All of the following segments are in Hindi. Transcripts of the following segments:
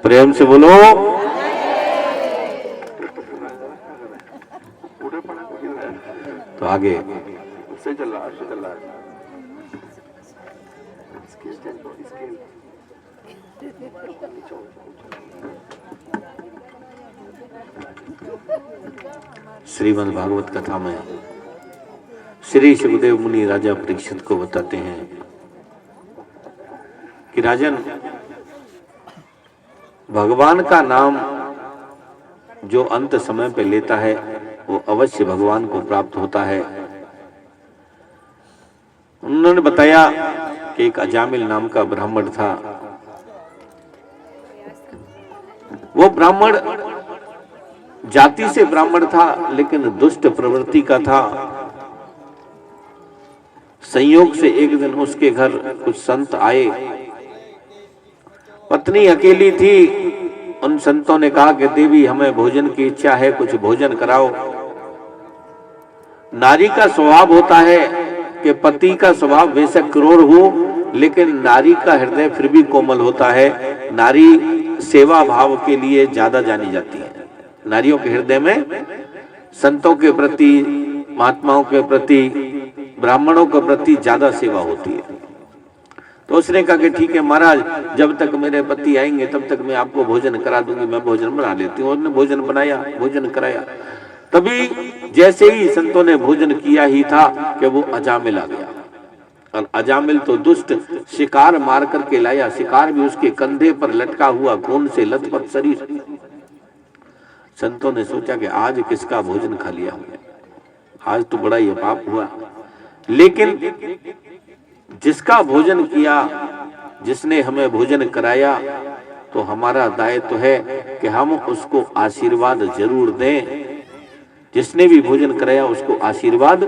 प्रेम से बोलो। तो आगे से चल रहा है। श्रीमद् भागवत कथा में श्री सुखदेव मुनि राजा परीक्षित को बताते हैं कि राजन, भगवान का नाम जो अंत समय पे लेता है वो अवश्य भगवान को प्राप्त होता है। उन्होंने बताया कि एक अजामिल नाम का ब्राह्मण था। वो ब्राह्मण जाति से ब्राह्मण था, लेकिन दुष्ट प्रवृत्ति का था। संयोग से एक दिन उसके घर कुछ संत आए। पत्नी अकेली थी। उन संतों ने कहा कि देवी, हमें भोजन की इच्छा है, कुछ भोजन कराओ। नारी का स्वभाव होता है कि पति का स्वभाव बेशक क्रूर हो, लेकिन नारी का हृदय फिर भी कोमल होता है। नारी सेवा भाव के लिए ज्यादा जानी जाती है। नारियों के हृदय में संतों के प्रति, महात्माओं के प्रति, ब्राह्मणों के प्रति ज्यादा सेवा होती है। तो उसने कहा कि ठीक है महाराज, जब तक मेरे पति आएंगे तब तक मैं आपको भोजन करा दूंगी, मैं भोजन बना लेती हूँ। उसने भोजन बनाया, भोजन कराया। तभी जैसे ही संतों ने भोजन किया ही था कि वो अजामिल आ गया। और अजामिल तो दुष्ट, शिकार मार करके लाया। शिकार भी उसके कंधे पर लटका हुआ, खून से लथपथ शरीर। संतों ने सोचा कि आज किसका भोजन खा लिया हमने, आज तो बड़ा ये पाप हुआ। लेकिन जिसका भोजन किया, जिसने हमें भोजन कराया, तो हमारा दायित्व है कि हम उसको आशीर्वाद जरूर दें। जिसने भी भोजन कराया उसको आशीर्वाद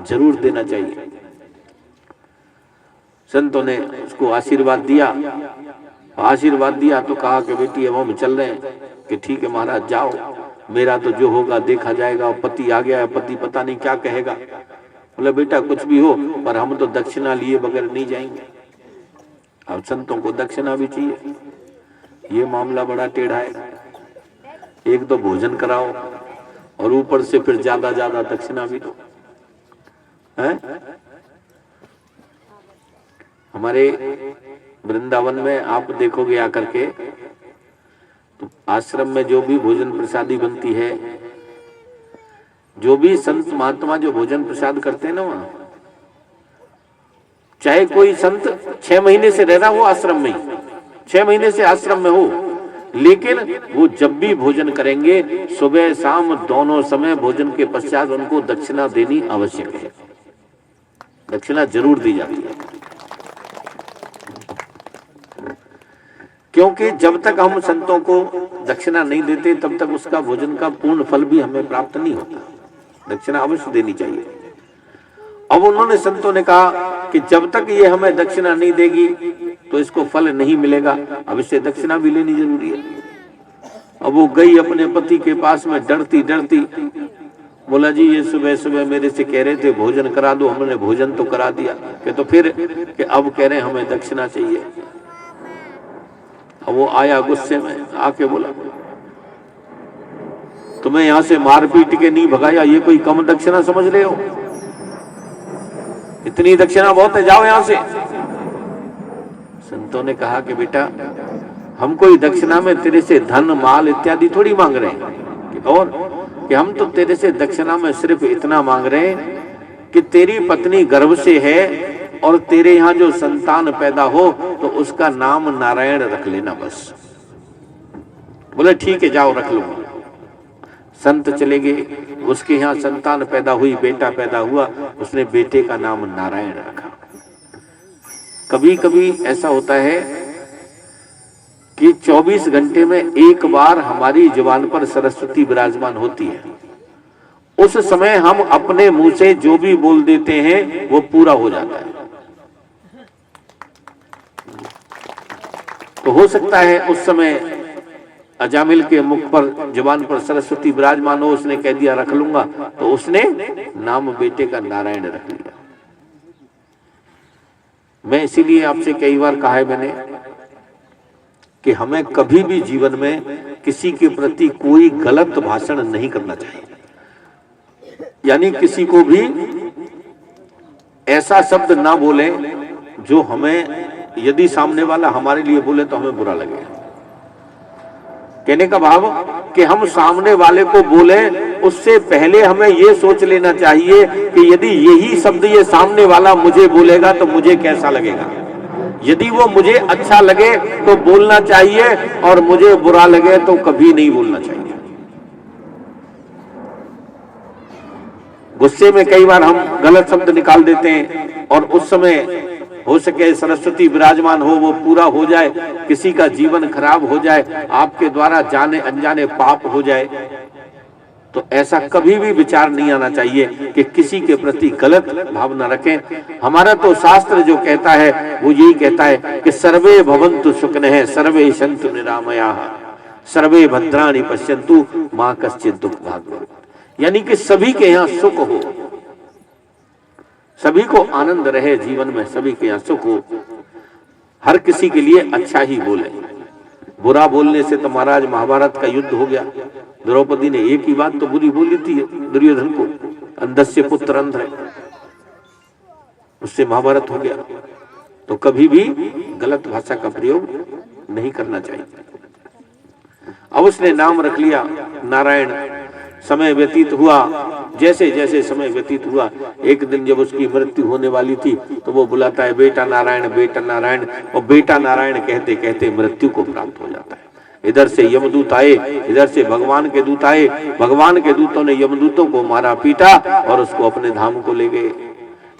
जरूर देना चाहिए। संतों ने उसको आशीर्वाद दिया। आशीर्वाद दिया तो कहा कि बेटी अब हम चल रहे हैं। कि ठीक है महाराज, जाओ, मेरा तो जो होगा देखा जाएगा। और पति आ गया है, पति पता नहीं क्या कहेगा। बोले बेटा कुछ भी हो, पर हम तो दक्षिणा लिए बगैर नहीं जाएंगे। अब संतों को दक्षिणा भी चाहिए। ये मामला बड़ा टेढ़ा है। एक तो भोजन कराओ और ऊपर से फिर ज्यादा दक्षिणा भी दो। है? हमारे वृंदावन में आप देखोगे आकर के, तो आश्रम में जो भी भोजन प्रसादी बनती है, जो भी संत महात्मा जो भोजन प्रसाद करते हैं ना, वहां चाहे कोई संत 6 महीने से रह रहा हो आश्रम में, 6 महीने से आश्रम में हो, लेकिन वो जब भी भोजन करेंगे, सुबह शाम दोनों समय भोजन के पश्चात उनको दक्षिणा देनी आवश्यक है। दक्षिणा जरूर दी जाती है, क्योंकि जब तक हम संतों को दक्षिणा नहीं देते तब तक उसका भोजन का पूर्ण फल भी हमें प्राप्त नहीं होता। दक्षिणा अवश्य देनी चाहिए। अब उन्होंने, संतों ने कहा कि जब तक ये हमें दक्षिणा नहीं देगी तो इसको फल नहीं मिलेगा। अब इससे दक्षिणा भी लेनी जरूरी है। अब वो गई अपने पति के पास में डरती डरती। बोला जी, ये सुबह सुबह मेरे से कह रहे थे भोजन करा दो, हमने भोजन तो करा दिया, कि तो फिर कि अब कह रहे हमें दक्षिणा चाहिए। अब वो आया गुस्से में, आके बोला तुम्हें यहां से मार पीट के नहीं भगाया, ये कोई कम दक्षिणा समझ रहे हो? इतनी दक्षिणा बहुत है, जाओ यहां से। संतों ने कहा कि बेटा, हम कोई दक्षिणा में तेरे से धन माल इत्यादि थोड़ी मांग रहे हैं, और कि हम तो तेरे से दक्षिणा में सिर्फ इतना मांग रहे हैं कि तेरी पत्नी गर्भ से है और तेरे यहाँ जो संतान पैदा हो तो उसका नाम नारायण रख लेना बस। बोले ठीक है, जाओ रख लूंगा। संत चले गए, उसके यहाँ संतान पैदा हुई, बेटा पैदा हुआ, उसने बेटे का नाम नारायण रखा। कभी कभी ऐसा होता है कि 24 घंटे में एक बार हमारी जुबान पर सरस्वती विराजमान होती है। उस समय हम अपने मुंह से जो भी बोल देते हैं वो पूरा हो जाता है। तो हो सकता है उस समय अजामिल के मुख पर, जुबान पर सरस्वती विराजमान हो, उसने कह दिया रख लूंगा, तो उसने नाम बेटे का नारायण रख लिया। मैं इसीलिए आपसे कई बार कहा है मैंने कि हमें कभी भी जीवन में किसी के प्रति कोई गलत भाषण नहीं करना चाहिए। यानी किसी को भी ऐसा शब्द ना बोले जो हमें, यदि सामने वाला हमारे लिए बोले तो हमें बुरा लगे। कहने का भाव कि हम सामने वाले को बोले उससे पहले हमें ये सोच लेना चाहिए कि यदि यही शब्द ये सामने वाला मुझे बोलेगा तो मुझे कैसा लगेगा। यदि वो मुझे अच्छा लगे तो बोलना चाहिए और मुझे बुरा लगे तो कभी नहीं बोलना चाहिए। गुस्से में कई बार हम गलत शब्द निकाल देते हैं और उस समय हो सके सरस्वती विराजमान हो, वो पूरा हो जाए, किसी का जीवन खराब हो जाए, आपके द्वारा जाने अनजाने पाप हो जाए, तो ऐसा कभी भी विचार नहीं आना चाहिए कि किसी के प्रति गलत भावना रखें। हमारा तो शास्त्र जो कहता है वो यही कहता है कि सर्वे भवन्तु सुखिनः सर्वे सन्तु निरामयाः सर्वे भद्राणि पश्यन्तु मा कश्चित् दुःख भाग् भवेत्। यानी कि सभी के यहाँ सुख हो, सभी को आनंद रहे जीवन में, सभी के यहाँ सुख हो, हर किसी के लिए अच्छा ही बोले। बुरा बोलने से तो महाराज महाभारत का युद्ध हो गया। द्रौपदी ने एक ही बात तो बुरी बोली थी दुर्योधन को, अंधस्य पुत्र अंध है, उससे महाभारत हो गया। तो कभी भी गलत भाषा का प्रयोग नहीं करना चाहिए। अब उसने नाम रख लिया नारायण। समय व्यतीत हुआ, जैसे जैसे समय व्यतीत हुआ, एक दिन जब उसकी मृत्यु होने वाली थी तो वो बुलाता है बेटा नारायण, बेटा नारायण, और बेटा नारायण कहते कहते मृत्यु को प्राप्त हो जाता है। इधर से यमदूत आए, इधर से भगवान के दूत आए। भगवान के दूतों ने यमदूतों को मारा पीटा और उसको अपने धाम को ले गए।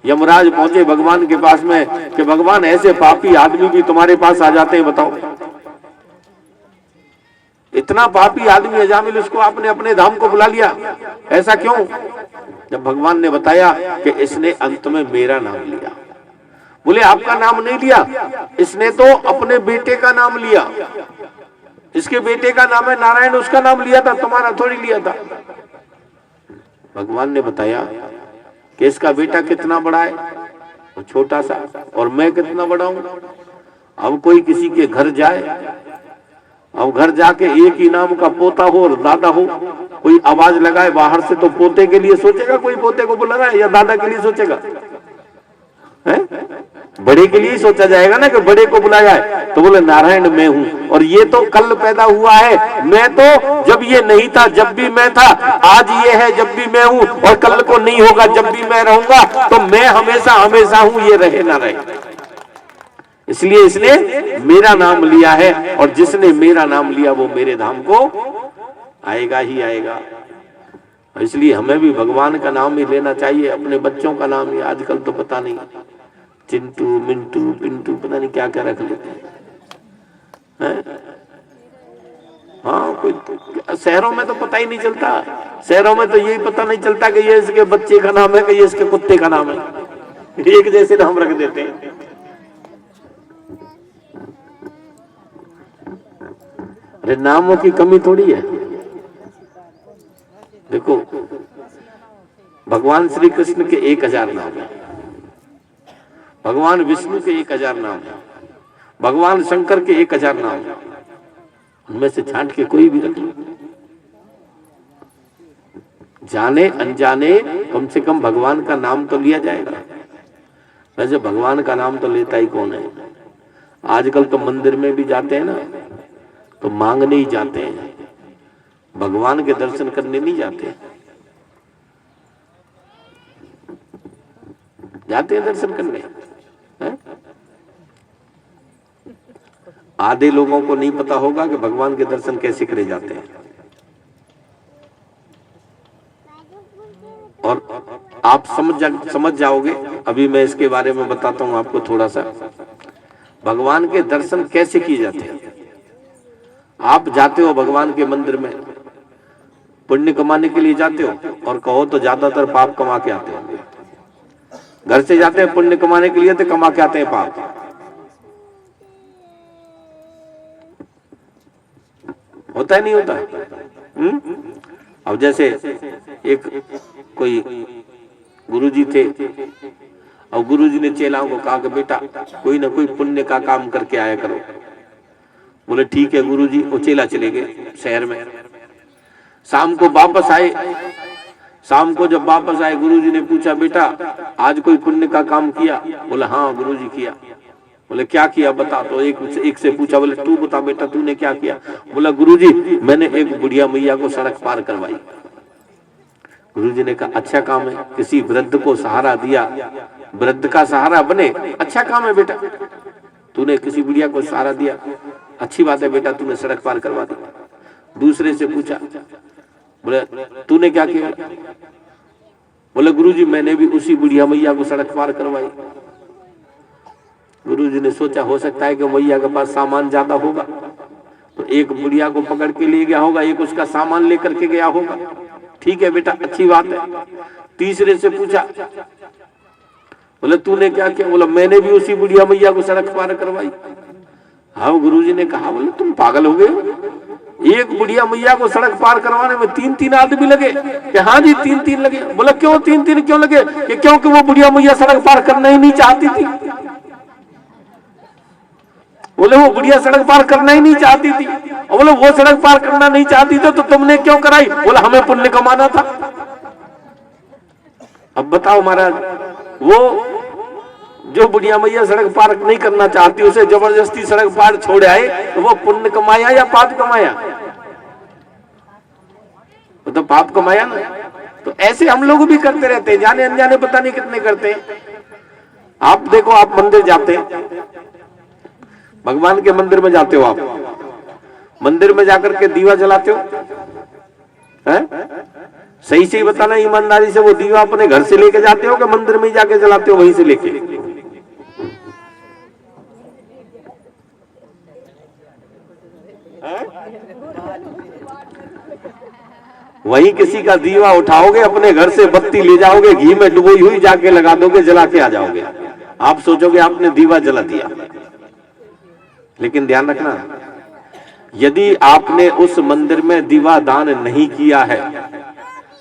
यमराज पहुंचे भगवान के पास में कि भगवान ऐसे पापी आदमी भी तुम्हारे पास आ जाते हैं, बताओ इतना पापी आदमी अजामिल, उसको आपने अपने धाम को बुला लिया, ऐसा क्यों? जब भगवान ने बताया कि इसने अंत में मेरा नाम लिया। बोले आपका नाम नहीं लिया, इसने तो अपने बेटे का नाम लिया, इसके बेटे का नाम है नारायण, उसका नाम लिया था, तुम्हारा थोड़ी लिया था। भगवान ने बताया कि इसका बेटा कितना बड़ा है, वो छोटा सा, और मैं कितना बड़ा हूं। अब कोई किसी के घर जाए, अब घर जाके एक ही नाम का पोता हो और दादा हो, कोई आवाज लगाए बाहर से तो पोते के लिए सोचेगा, कोई पोते को बुला रहा है, या दादा के लिए सोचेगा? है? बड़े के लिए ही सोचा जाएगा ना कि बड़े को बुलाया है। तो बोले नारायण मैं हूं, और ये तो कल पैदा हुआ है, मैं तो जब ये नहीं था जब भी मैं था, आज ये है जब भी मैं हूं, और कल को नहीं होगा जब भी मैं रहूंगा, तो मैं हमेशा हमेशा हूं, ये रहे ना रहे। इसलिए इसने मेरा नाम लिया है, और जिसने मेरा नाम लिया वो मेरे धाम को आएगा ही आएगा। इसलिए हमें भी भगवान का नाम ही लेना चाहिए, अपने बच्चों का नाम ही। आजकल तो पता नहीं चिंटू मिंटू पिंटू पता नहीं क्या क्या रख लेते हैं। हाँ, कोई शहरों में तो पता ही नहीं चलता, शहरों में तो यही पता नहीं चलता कि ये इसके बच्चे का नाम है कि ये इसके कुत्ते का नाम है, एक जैसे नाम रख देते हैं। अरे नामों की कमी थोड़ी है। देखो भगवान श्री कृष्ण के 1000 नाम है, भगवान विष्णु के 1000 नाम है, भगवान शंकर के 1000 नाम है। उनमें से छांट के कोई भी रख लो, जाने अनजाने कम से कम भगवान का नाम तो लिया जाएगा। वैसे भगवान का नाम तो लेता ही कौन है। आजकल तो मंदिर में भी जाते हैं ना, तो मांगने ही जाते हैं, भगवान के दर्शन करने नहीं जाते। जाते हैं दर्शन करने है? आधे लोगों को नहीं पता होगा कि भगवान के दर्शन कैसे करे जाते हैं। और आप समझ जाओगे। अभी मैं इसके बारे में बताता हूं आपको थोड़ा सा, भगवान के दर्शन कैसे किए जाते हैं। आप जाते हो भगवान के मंदिर में, पुण्य कमाने के लिए जाते हो, और कहो तो ज्यादातर पाप कमा के आते हो। घर से जाते हैं पुण्य कमाने के लिए तो कमा के आते हैं पाप। होता है नहीं होता है? अब जैसे एक कोई गुरुजी थे, और गुरुजी ने चेलाओं को कहा कि बेटा कोई ना कोई पुण्य का काम करके आया करो। बोले ठीक है गुरुजी। वो चेला चले गए शहर में। शाम को वापस आए। शाम को जब वापस आए गुरुजी ने पूछा बेटा आज कोई पुण्य का काम किया? बोला हाँ गुरुजी किया। बोले क्या किया बता। तो एक से पूछा। बोले तू बता बेटा तूने क्या किया? बोला गुरुजी मैंने एक बुढ़िया मैया को सड़क पार करवाई। गुरुजी ने कहा अच्छा काम है, किसी वृद्ध को सहारा दिया, वृद्ध का सहारा बने, अच्छा काम है बेटा। तूने किसी बुढ़िया को सहारा दिया, अच्छी बात है बेटा, तूने सड़क पार करवा दी। दूसरे से पूछा। बोले तूने क्या किया? बोले गुरुजी मैंने भी उसी बुढ़िया मैया को सड़क पार करवाई। गुरुजी ने सोचा हो सकता है कि मैया के पास सामान ज्यादा होगा, तो एक बुढ़िया को पकड़ के ले गया होगा, एक उसका सामान लेकर के गया होगा। ठीक है बेटा अच्छी बात है। तीसरे से पूछा। बोले तूने क्या किया? बोला मैंने भी उसी बुढ़िया मैया को सड़क पार करवाई। हाँ गुरुजी ने कहा बोले तुम पागल हो गए, एक बुढ़िया मैया को सड़क पार करवाने में 3-3 आदमी लगे? कि हाँ जी 3-3 लगे। बोला क्यों 3-3 क्यों लगे? कि क्योंकि वो बुढ़िया मैया सड़क पार करना ही नहीं चाहती थी। बोले वो बुढ़िया सड़क पार करना ही नहीं चाहती थी। और बोले वो सड़क पार करना नहीं चाहती थी तो तुमने क्यों कराई? बोला हमें पुण्य कमाना था। अब बताओ महाराज, वो जो बुढ़िया मैया सड़क पार नहीं करना चाहती उसे जबरदस्ती सड़क पार छोड़ आए, तो वो पुण्य कमाया या पाप कमाया? वो तो पाप कमाया ना। तो ऐसे हम लोग भी करते रहते हैं, जाने अनजाने पता नहीं कितने करते हैं। आप देखो आप मंदिर जाते हैं, भगवान के मंदिर में जाते हो, आप मंदिर में जाकर के दीवा जलाते हो हैं? सही से ही बताना ईमानदारी से, वो दीवा अपने घर से लेके जाते हो कि मंदिर में ही जाके जलाते हो वहीं से लेके? वहीं किसी का दीवा उठाओगे, अपने घर से बत्ती ले जाओगे, घी में डुबोई हुई जाके लगा दोगे, जला के आ जाओगे। आप सोचोगे आपने दीवा जला दिया। लेकिन ध्यान रखना, यदि आपने उस मंदिर में दीवा दान नहीं किया है,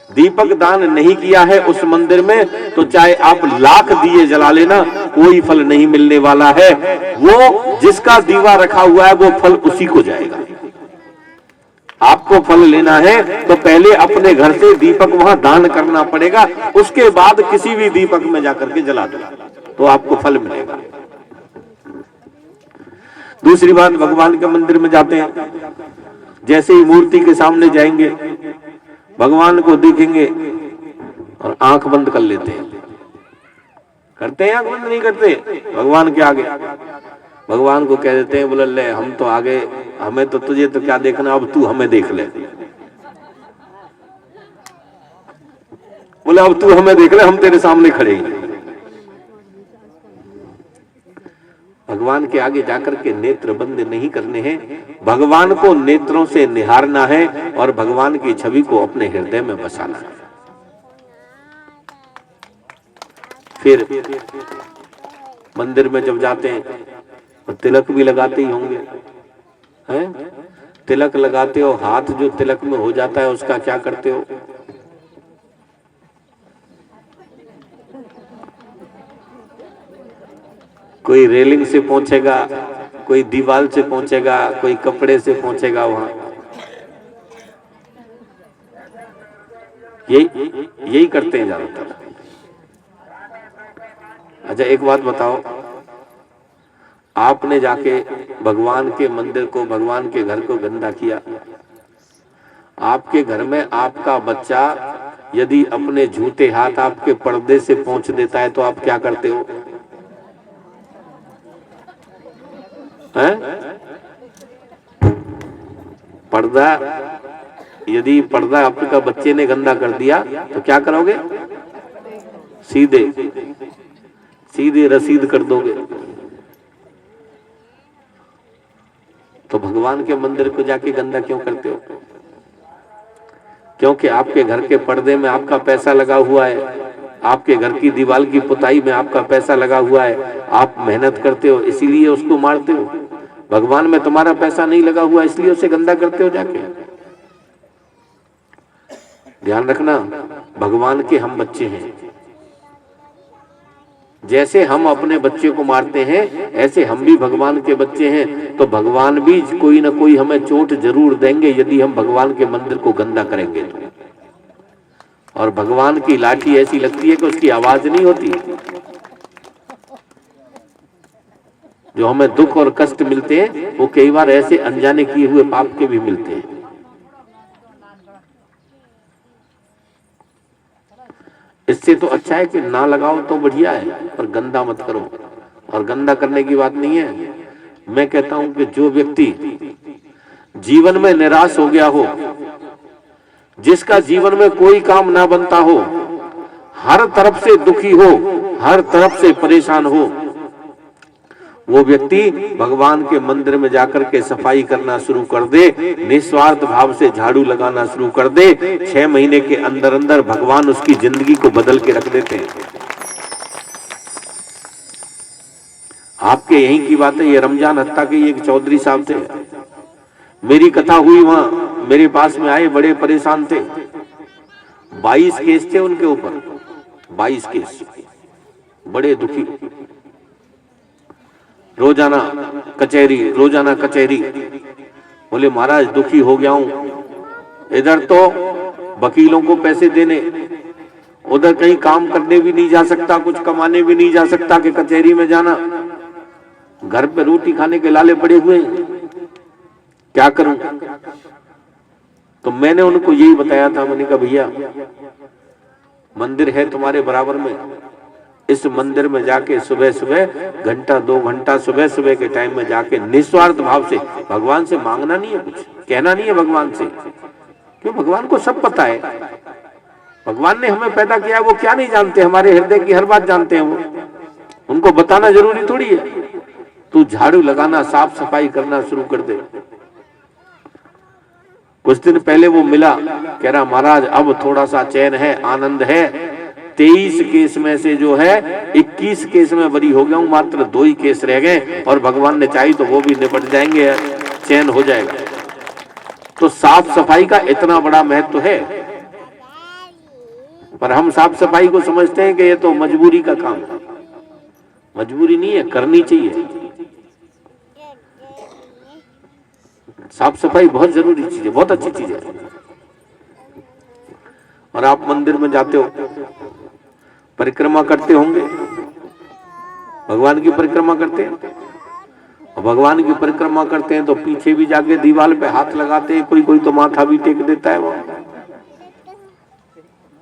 दीपक दान नहीं किया है उस मंदिर में, तो चाहे आप लाख दिए जला लेना, कोई फल नहीं मिलने वाला है। वो जिसका दीवा रखा हुआ है वो फल उसी को जाएगा। आपको फल लेना है तो पहले अपने घर से दीपक वहां दान करना पड़ेगा, उसके बाद किसी भी दीपक में जाकर के जला दो तो आपको फल मिलेगा। दूसरी बात, भगवान के मंदिर में जाते हैं, जैसे ही मूर्ति के सामने जाएंगे भगवान को देखेंगे और आंख बंद कर लेते हैं। करते हैं आंख बंद? नहीं करते। भगवान के आगे भगवान को कह देते हैं, बोले ले हम तो आगे, हमें तो तुझे तो क्या देखना, अब तू हमें देख ले। बोले अब तू हमें देख ले, हम तेरे सामने खड़े हैं। भगवान के आगे जाकर के नेत्र बंद नहीं करने हैं, भगवान को नेत्रों से निहारना है और भगवान की छवि को अपने हृदय में बसाना है। फिर मंदिर में जब जाते हैं तो तिलक भी लगाते ही होंगे, हैं? तिलक लगाते हो, हाथ जो तिलक में हो जाता है उसका क्या करते हो? कोई रेलिंग से पहुंचेगा, कोई दीवार से पहुंचेगा, कोई कपड़े से पहुंचेगा, वहां यही करते हैं ज्यादातर। अच्छा एक बात बताओ, आपने जाके भगवान के मंदिर को, भगवान के घर को गंदा किया, आपके घर में आपका बच्चा यदि अपने झूठे हाथ आपके पर्दे से पहुंच देता है तो आप क्या करते हो? पर्दा, यदि पर्दा आपका बच्चे ने गंदा कर दिया तो क्या करोगे? सीधे रसीद कर दोगे। तो भगवान के मंदिर को जाके गंदा क्यों करते हो? क्योंकि आपके घर के पर्दे में आपका पैसा लगा हुआ है, आपके घर की दीवार की पुताई में आपका पैसा लगा हुआ है, आप मेहनत करते हो इसीलिए उसको मारते हो। भगवान में तुम्हारा पैसा नहीं लगा हुआ इसलिए उसे गंदा करते हो जाके। ध्यान रखना, भगवान के हम बच्चे हैं। जैसे हम अपने बच्चे को मारते हैं ऐसे हम भी भगवान के बच्चे हैं, तो भगवान भी कोई ना कोई हमें चोट जरूर देंगे यदि हम भगवान के मंदिर को गंदा करेंगे तो। और भगवान की लाठी ऐसी लगती है कि उसकी आवाज नहीं होती। जो हमें दुख और कष्ट मिलते हैं वो कई बार ऐसे अनजाने किए हुए पाप के भी मिलते हैं। इससे तो अच्छा है कि ना लगाओ तो बढ़िया है, पर गंदा मत करो। और गंदा करने की बात नहीं है, मैं कहता हूं कि जो व्यक्ति जीवन में निराश हो गया हो, जिसका जीवन में कोई काम ना बनता हो, हर तरफ से दुखी हो, हर तरफ से परेशान हो, वो व्यक्ति भगवान के मंदिर में जाकर के सफाई करना शुरू कर दे, निस्वार्थ भाव से झाड़ू लगाना शुरू कर दे, 6 महीने के अंदर अंदर भगवान उसकी जिंदगी को बदल के रख देते हैं। आपके यहीं की बात है, ये रमजान हत्ता के एक चौधरी साहब थे, मेरी कथा हुई वहां, मेरे पास में आए, बड़े परेशान थे। 22 केस थे उनके ऊपर, 22 केस, बड़े दुखी, रोजाना कचहरी। बोले महाराज दुखी हो गया हूं, इधर तो वकीलों को पैसे देने, उधर कहीं काम करने भी नहीं जा सकता, कुछ कमाने भी नहीं जा सकता कि कचहरी में जाना, घर पे रोटी खाने के लाले पड़े हुए, क्या करूं। तो मैंने उनको यही बताया था, मैंने कहा भैया मंदिर है तुम्हारे बराबर में, इस मंदिर में जाके सुबह सुबह घंटा 2 घंटा सुबह के टाइम में जाके निस्वार्थ भाव से, भगवान से मांगना नहीं है, कुछ कहना नहीं है भगवान से, क्यों, भगवान को सब पता है। भगवान ने हमें पैदा किया, वो क्या नहीं जानते, हमारे हृदय की हर बात जानते हैं वो, उनको बताना जरूरी थोड़ी है। तू झाड़ू लगाना, साफ सफाई करना शुरू कर दे। कुछ दिन पहले वो मिला, कह रहा महाराज अब थोड़ा सा चैन है, आनंद है, 23 केस में से जो है 21 केस में बरी हो गया हूं, मात्र 2 ही केस रह गए, और भगवान ने चाही तो वो भी निपट जाएंगे, चैन हो जाएगा। तो साफ सफाई का इतना बड़ा महत्व है, पर हम साफ सफाई को समझते हैं कि ये तो मजबूरी का काम है। मजबूरी नहीं है, करनी चाहिए। साफ सफाई बहुत जरूरी चीज है, बहुत अच्छी चीज है। और आप मंदिर में जाते हो, परिक्रमा करते होंगे, भगवान की परिक्रमा करते हैं, और भगवान की परिक्रमा करते हैं तो पीछे भी जाके दीवार पे हाथ लगाते हैं, कोई कोई तो माथा भी टेक देता है। वहां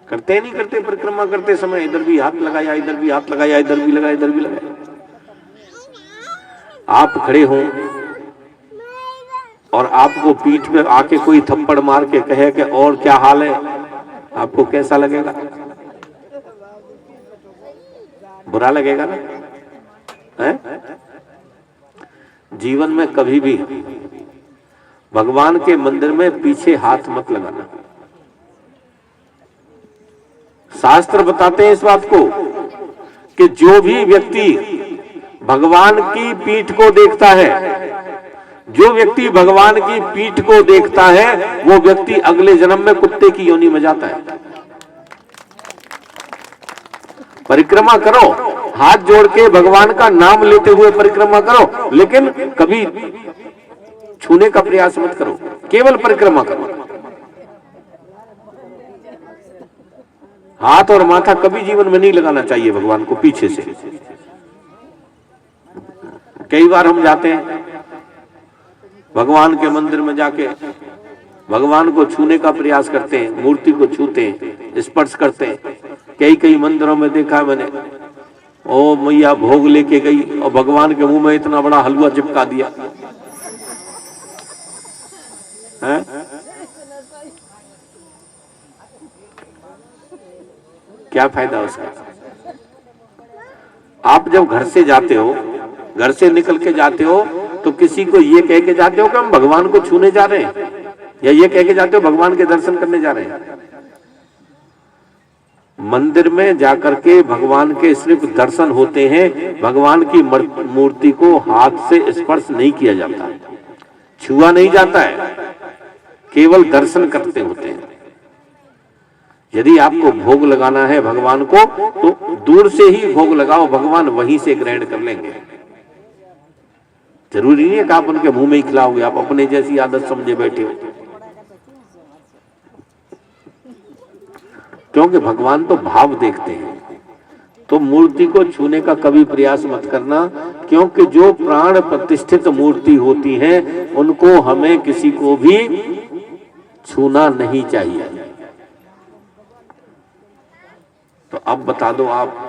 करते हैं नहीं करते, परिक्रमा करते समय इधर भी हाथ लगाया, इधर भी हाथ लगाया, इधर भी लगाया, इधर भी लगाया। आप खड़े हो और आपको पीठ पे आके कोई थप्पड़ मार के कहे कि और क्या हाल है, आपको कैसा लगेगा? बुरा लगेगा ना, है? जीवन में कभी भी भगवान के मंदिर में पीछे हाथ मत लगाना। शास्त्र बताते हैं इस बात को कि जो भी व्यक्ति भगवान की पीठ को देखता है, जो व्यक्ति भगवान की पीठ को देखता है, वो व्यक्ति अगले जन्म में कुत्ते की योनि में जाता है। परिक्रमा करो, हाथ जोड़ के भगवान का नाम लेते हुए परिक्रमा करो, लेकिन कभी छूने का प्रयास मत करो, केवल परिक्रमा करो। हाथ और माथा कभी जीवन में नहीं लगाना चाहिए भगवान को पीछे से। कई बार हम जाते हैं भगवान के मंदिर में, जाके भगवान को छूने का प्रयास करते हैं, मूर्ति को छूते हैं, स्पर्श करते हैं। कई मंदिरों में देखा मैंने, ओ मैया भोग लेके गई और भगवान के मुंह में इतना बड़ा हलवा चिपका दिया है। क्या फायदा उसका? आप जब घर से जाते हो, घर से निकल के जाते हो, तो किसी को ये कह के जाते हो कि हम भगवान को छूने जा रहे हैं, या ये कह के जाते हो भगवान के दर्शन करने जा रहे हैं? मंदिर में जाकर के भगवान के सिर्फ दर्शन होते हैं, भगवान की मूर्ति को हाथ से स्पर्श नहीं किया जाता, छुआ नहीं जाता है, केवल दर्शन करते होते हैं। यदि आपको भोग लगाना है भगवान को तो दूर से ही भोग लगाओ, भगवान वहीं से ग्रहण कर लेंगे। जरूरी नहीं है कि आप उनके मुंह में ही खिलाओगे, आप अपने जैसी आदत समझे बैठे हो। क्योंकि भगवान तो भाव देखते हैं। तो मूर्ति को छूने का कभी प्रयास मत करना, क्योंकि जो प्राण प्रतिष्ठित मूर्ति होती है उनको हमें किसी को भी छूना नहीं चाहिए। तो अब बता दो, आप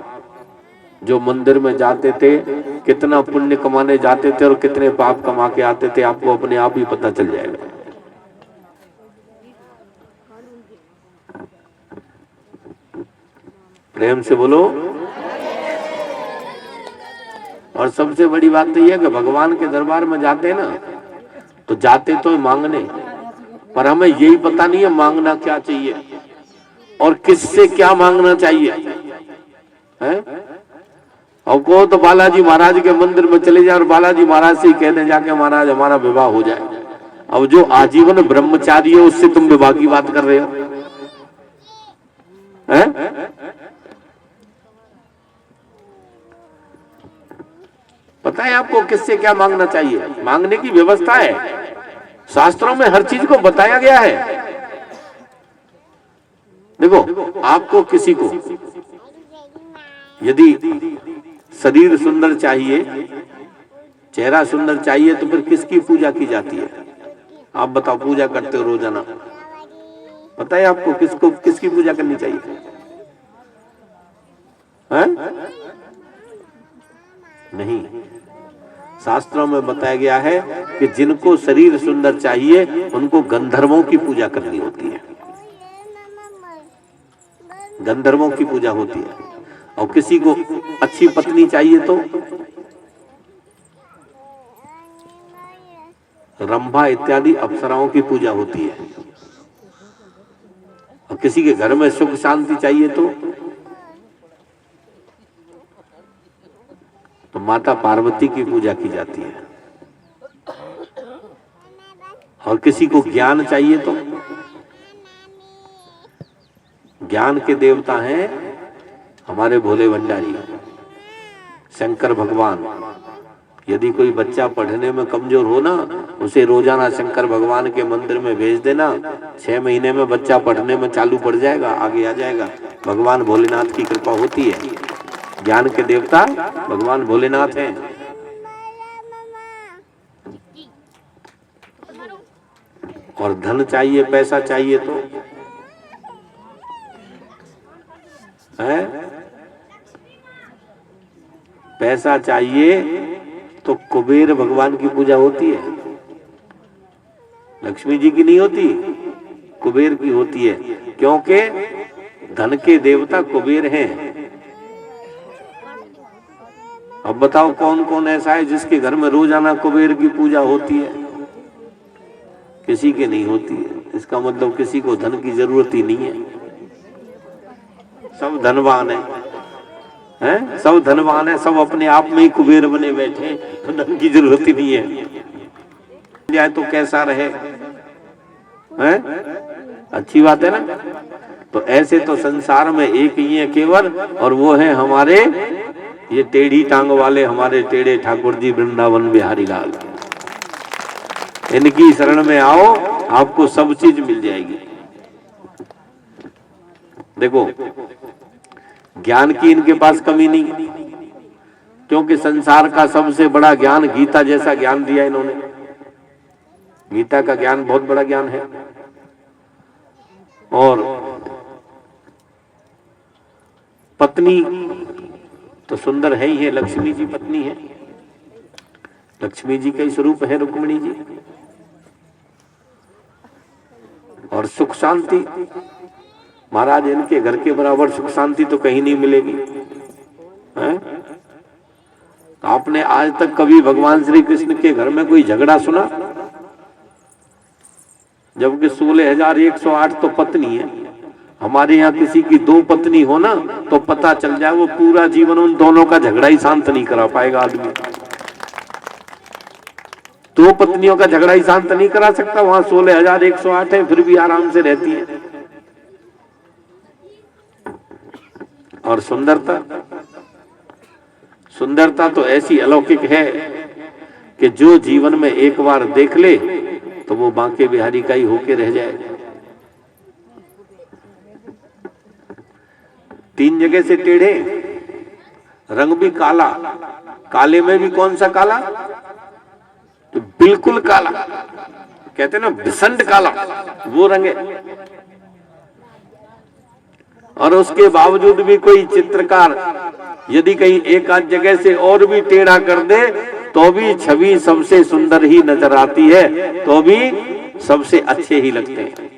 जो मंदिर में जाते थे कितना पुण्य कमाने जाते थे और कितने पाप कमा के आते थे, आपको अपने आप ही पता चल जाएगा। प्रेम से बोलो। और सबसे बड़ी बात तो यह है कि भगवान के दरबार में जाते हैं ना, तो जाते तो मांगने, पर हमें यही पता नहीं है मांगना क्या चाहिए और किससे क्या मांगना चाहिए, है? और को तो बालाजी महाराज के मंदिर में चले जाए और बालाजी महाराज से ही कह दें जाके महाराज हमारा विवाह हो जाए। अब जो आजीवन ब्रह्मचारी है उससे तुम विवाह की बात कर रहे हो, हैं? पता है आपको किससे क्या मांगना चाहिए? मांगने की व्यवस्था है, शास्त्रों में हर चीज को बताया गया है। देखो, आपको किसी को यदि शरीर सुंदर चाहिए, चेहरा सुंदर चाहिए, तो फिर किसकी पूजा की जाती है? आप बताओ, पूजा करते हो रोजाना, पता है आपको किसको किसकी पूजा करनी चाहिए? है? नहीं, शास्त्रों में बताया गया है कि जिनको शरीर सुंदर चाहिए उनको गंधर्वों की पूजा करनी होती है, गंधर्वों की पूजा होती है। और किसी को अच्छी पत्नी चाहिए तो रंभा इत्यादि अप्सराओं की पूजा होती है। और किसी के घर में सुख शांति चाहिए तो माता पार्वती की पूजा की जाती है। और किसी को ज्ञान चाहिए तो ज्ञान के देवता हैं हमारे भोले भंडारी, शंकर भगवान। यदि कोई बच्चा पढ़ने में कमजोर हो ना, उसे रोजाना शंकर भगवान के मंदिर में भेज देना, 6 महीने में बच्चा पढ़ने में चालू पड़ जाएगा, आगे आ जाएगा। भगवान भोलेनाथ की कृपा होती है। ज्ञान के देवता भगवान भोलेनाथ हैं। और धन चाहिए, पैसा चाहिए तो है, पैसा चाहिए तो कुबेर भगवान की पूजा होती है। लक्ष्मी जी की नहीं होती, कुबेर की होती है, क्योंकि धन के देवता कुबेर हैं। अब बताओ कौन कौन ऐसा है जिसके घर में रोजाना कुबेर की पूजा होती है? किसी के नहीं होती है। इसका मतलब किसी को धन की जरूरत ही नहीं है, सब धनवान हैं, सब धनवान है, सब अपने आप में ही कुबेर बने बैठे हैं, तो धन की जरूरत ही नहीं है। जाए तो कैसा रहे, हैं? अच्छी बात है ना। तो ऐसे तो संसार में एक ही है केवल, और वो है हमारे ये टेढ़ी टांग वाले, हमारे टेढ़े ठाकुर जी वृंदावन बिहारी लाल। इनकी शरण में आओ, आपको सब चीज मिल जाएगी। देखो, ज्ञान की इनके पास कमी नहीं, क्योंकि संसार का सबसे बड़ा ज्ञान गीता जैसा ज्ञान दिया इन्होंने। गीता का ज्ञान बहुत बड़ा ज्ञान है। और पत्नी तो सुंदर है ही है, लक्ष्मी जी पत्नी है, लक्ष्मी जी का ही स्वरूप है रुक्मिणी जी। और सुख शांति, महाराज इनके घर के बराबर सुख शांति तो कहीं नहीं मिलेगी, है? आपने आज तक कभी भगवान श्री कृष्ण के घर में कोई झगड़ा सुना? जबकि 16,108 तो पत्नी है। हमारे यहाँ किसी की 2 पत्नी हो ना, तो पता चल जाए वो पूरा जीवन उन दोनों का झगड़ा ही शांत नहीं करा पाएगा आदमी। 2 पत्नियों का झगड़ा ही शांत नहीं करा सकता। वहां 16,108 है, फिर भी आराम से रहती है। और सुंदरता, सुंदरता तो ऐसी अलौकिक है कि जो जीवन में एक बार देख ले तो वो बांके बिहारी का ही होके रह जाए। 3 जगह से टेढ़े, रंग भी काला, काले में भी कौन सा काला, तो बिल्कुल काला, कहते हैं ना भिसंड काला, वो रंग है। और उसके बावजूद भी कोई चित्रकार यदि कहीं एक आध जगह से और भी टेढ़ा कर दे तो भी छवि सबसे सुंदर ही नजर आती है, तो भी सबसे अच्छे ही लगते हैं।